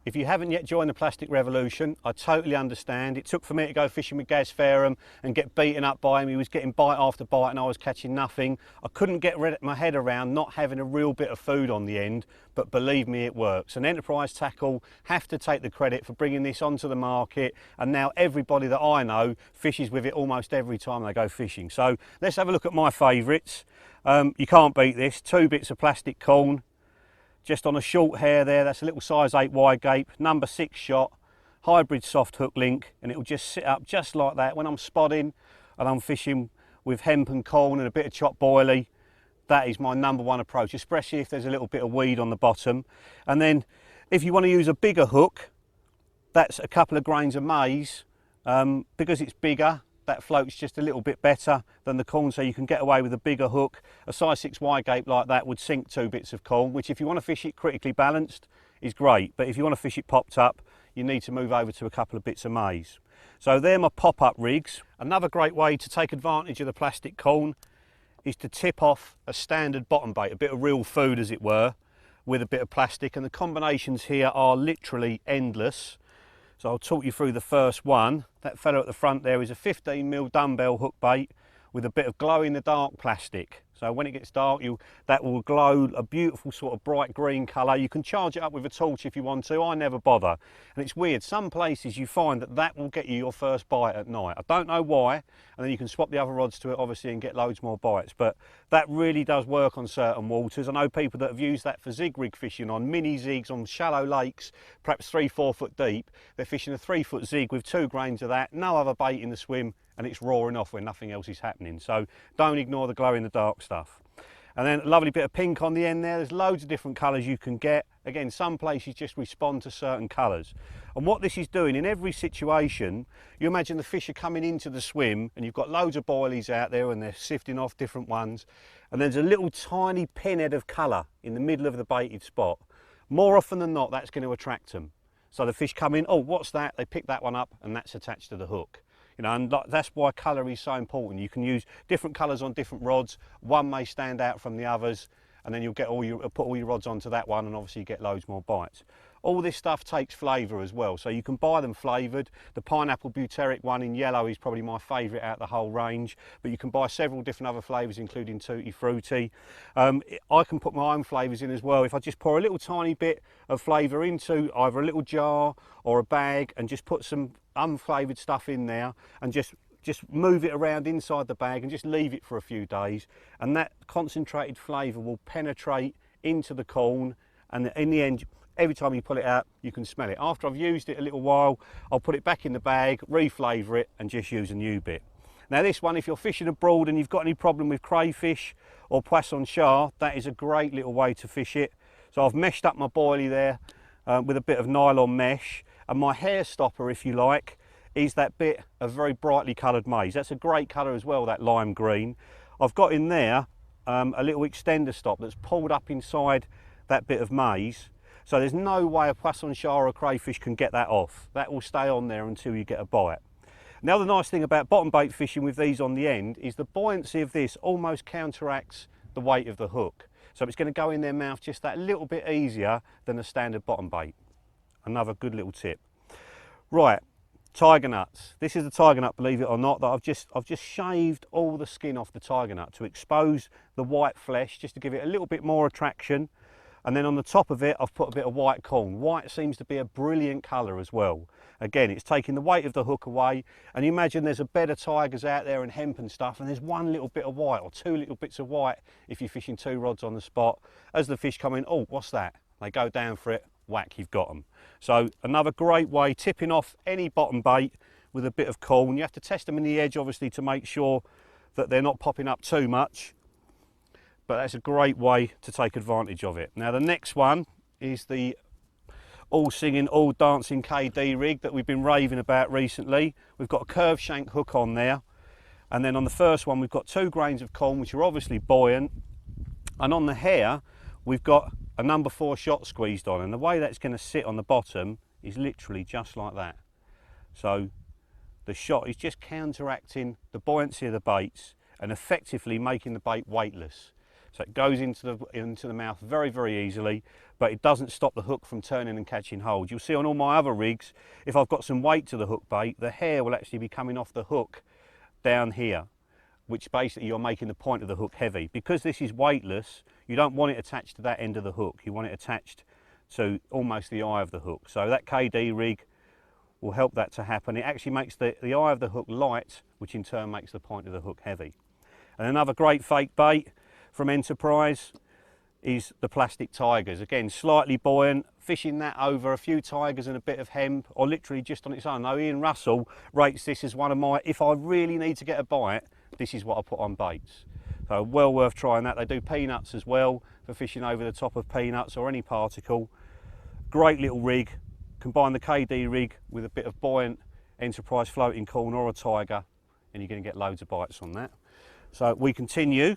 If you haven't yet joined the plastic revolution, I totally understand. It took for me to go fishing with Gaz Fairham and get beaten up by him. He was getting bite after bite and I was catching nothing. I couldn't get my head around not having a real bit of food on the end, but believe me, it works. And Enterprise Tackle have to take the credit for bringing this onto the market, and now everybody that I know fishes with it almost every time they go fishing. So let's have a look at my favourites. You can't beat this. 2 bits of plastic corn, just on a short hair there. That's a little size 8 wide gape, number 6 shot, hybrid soft hook link, and it'll just sit up just like that. When I'm spodding and I'm fishing with hemp and corn and a bit of chopped boilie, that is my #1 approach, especially if there's a little bit of weed on the bottom. And then if you want to use a bigger hook, that's a couple of grains of maize. Because it's bigger, that floats just a little bit better than the corn, so you can get away with a bigger hook. A size 6 wide gape like that would sink 2 bits of corn, which if you want to fish it critically balanced is great, but if you want to fish it popped up, you need to move over to a couple of bits of maize. So they're my pop-up rigs. Another great way to take advantage of the plastic corn is to tip off a standard bottom bait, a bit of real food as it were, with a bit of plastic, and the combinations here are literally endless. So I'll talk you through the first one. That fella at the front there is a 15mm dumbbell hook bait with a bit of glow-in-the-dark plastic. So when it gets dark, that will glow a beautiful sort of bright green colour. You can charge it up with a torch if you want to. I never bother. And it's weird, some places you find that will get you your first bite at night. I don't know why, and then you can swap the other rods to it obviously and get loads more bites. But that really does work on certain waters. I know people that have used that for zig rig fishing on mini zigs on shallow lakes, perhaps 3-4 foot deep. They're fishing a 3-foot zig with 2 grains of that, no other bait in the swim, and it's roaring off when nothing else is happening. So don't ignore the glow in the dark stuff. And then a lovely bit of pink on the end there. There's loads of different colours you can get. Again, some places just respond to certain colours. And what this is doing in every situation, you imagine the fish are coming into the swim and you've got loads of boilies out there and they're sifting off different ones. And there's a little tiny pinhead of colour in the middle of the baited spot. More often than not, that's going to attract them. So the fish come in, oh, what's that? They pick that one up and that's attached to the hook. You know, and that's why colour is so important. You can use different colours on different rods. One may stand out from the others, and then you'll get put all your rods onto that one, and obviously you get loads more bites. All this stuff takes flavour as well, so you can buy them flavoured. The pineapple butyric one in yellow is probably my favourite out of the whole range, but you can buy several different other flavours, including Tutti Frutti. I can put my own flavours in as well. If I just pour a little tiny bit of flavour into either a little jar or a bag and just put some unflavoured stuff in there and just move it around inside the bag and just leave it for a few days, and that concentrated flavour will penetrate into the corn, and in the end, every time you pull it out, you can smell it. After I've used it a little while, I'll put it back in the bag, reflavour it, and just use a new bit. Now this one, if you're fishing abroad and you've got any problem with crayfish or poisson char, that is a great little way to fish it. So I've meshed up my boilie there with a bit of nylon mesh, and my hair stopper, if you like, is that bit of very brightly coloured maize. That's a great colour as well, that lime green. I've got in there a little extender stop that's pulled up inside that bit of maize. So there's no way a poisson char or a crayfish can get that off. That will stay on there until you get a bite. Now the nice thing about bottom bait fishing with these on the end is the buoyancy of this almost counteracts the weight of the hook. So it's going to go in their mouth just that little bit easier than a standard bottom bait. Another good little tip. Right, tiger nuts. This is the tiger nut, believe it or not, that I've just shaved all the skin off the tiger nut to expose the white flesh, just to give it a little bit more attraction. And then on the top of it, I've put a bit of white corn. White seems to be a brilliant colour as well. Again, it's taking the weight of the hook away, and you imagine there's a bed of tigers out there and hemp and stuff, and there's one little bit of white or 2 little bits of white if you're fishing 2 rods on the spot. As the fish come in, oh, what's that? They go down for it, whack, you've got them. So another great way, tipping off any bottom bait with a bit of corn. You have to test them in the edge, obviously, to make sure that they're not popping up too much. But that's a great way to take advantage of it. Now the next one is the all singing, all dancing KD rig that we've been raving about recently. We've got a curved shank hook on there, and then on the first one we've got 2 grains of corn, which are obviously buoyant, and on the hair we've got a number 4 shot squeezed on, and the way that's going to sit on the bottom is literally just like that. So the shot is just counteracting the buoyancy of the baits and effectively making the bait weightless. So it goes into the mouth very, very easily, but it doesn't stop the hook from turning and catching hold. You'll see on all my other rigs, if I've got some weight to the hook bait, the hair will actually be coming off the hook down here, which basically you're making the point of the hook heavy. Because this is weightless, you don't want it attached to that end of the hook. You want it attached to almost the eye of the hook. So that KD rig will help that to happen. It actually makes the eye of the hook light, which in turn makes the point of the hook heavy. And another great fake bait from Enterprise is the plastic tigers. Again, slightly buoyant, fishing that over a few tigers and a bit of hemp, or literally just on its own. Now, Ian Russell rates this as one of my, if I really need to get a bite, this is what I put on baits. So well worth trying that. They do peanuts as well for fishing over the top of peanuts or any particle. Great little rig. Combine the KD rig with a bit of buoyant Enterprise floating corn or a tiger, and you're going to get loads of bites on that. So we continue.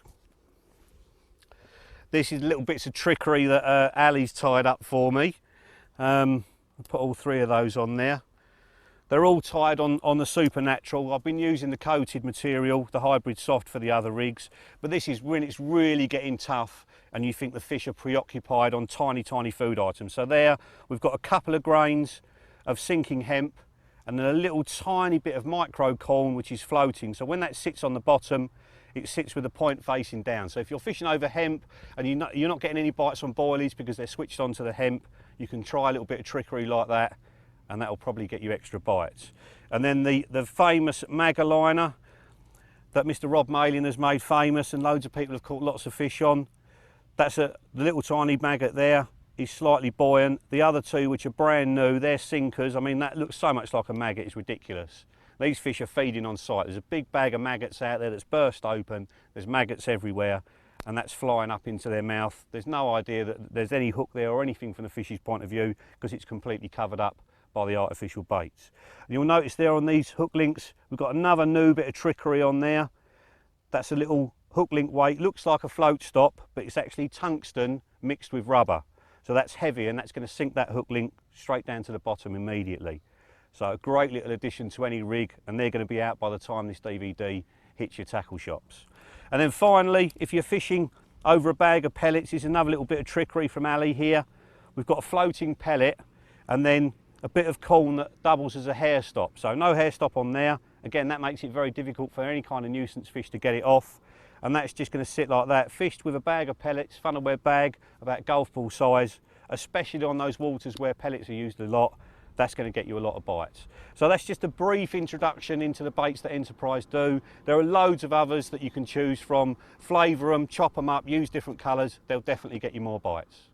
This is little bits of trickery that Ali's tied up for me. I'll put all three of those on there. They're all tied on the Supernatural. I've been using the coated material, the hybrid soft for the other rigs, but this is when it's really getting tough and you think the fish are preoccupied on tiny, tiny food items. So there, we've got a couple of grains of sinking hemp and then a little tiny bit of micro corn which is floating. So when that sits on the bottom, it sits with the point facing down. So if you're fishing over hemp and you're not getting any bites on boilies because they're switched onto the hemp, you can try a little bit of trickery like that, and that'll probably get you extra bites. And then the famous Magger liner that Mr. Rob Malin has made famous and loads of people have caught lots of fish on. That's the little tiny maggot there is slightly buoyant. The other two, which are brand new, they're sinkers. I mean, that looks so much like a maggot, it's ridiculous. These fish are feeding on sight. There's a big bag of maggots out there that's burst open. There's maggots everywhere, and that's flying up into their mouth. There's no idea that there's any hook there or anything from the fish's point of view because it's completely covered up by the artificial baits. And you'll notice there on these hook links, we've got another new bit of trickery on there. That's a little hook link weight, looks like a float stop, but it's actually tungsten mixed with rubber. So that's heavy and that's going to sink that hook link straight down to the bottom immediately. So a great little addition to any rig, and they're going to be out by the time this DVD hits your tackle shops. And then finally, if you're fishing over a bag of pellets, is another little bit of trickery from Ali here. We've got a floating pellet and then a bit of corn that doubles as a hair stop. So no hair stop on there. Again, that makes it very difficult for any kind of nuisance fish to get it off. And that's just going to sit like that, fished with a bag of pellets, funnel web bag, about golf ball size, especially on those waters where pellets are used a lot. That's going to get you a lot of bites. So that's just a brief introduction into the baits that Enterprise do. There are loads of others that you can choose from. Flavour them, chop them up, use different colours. They'll definitely get you more bites.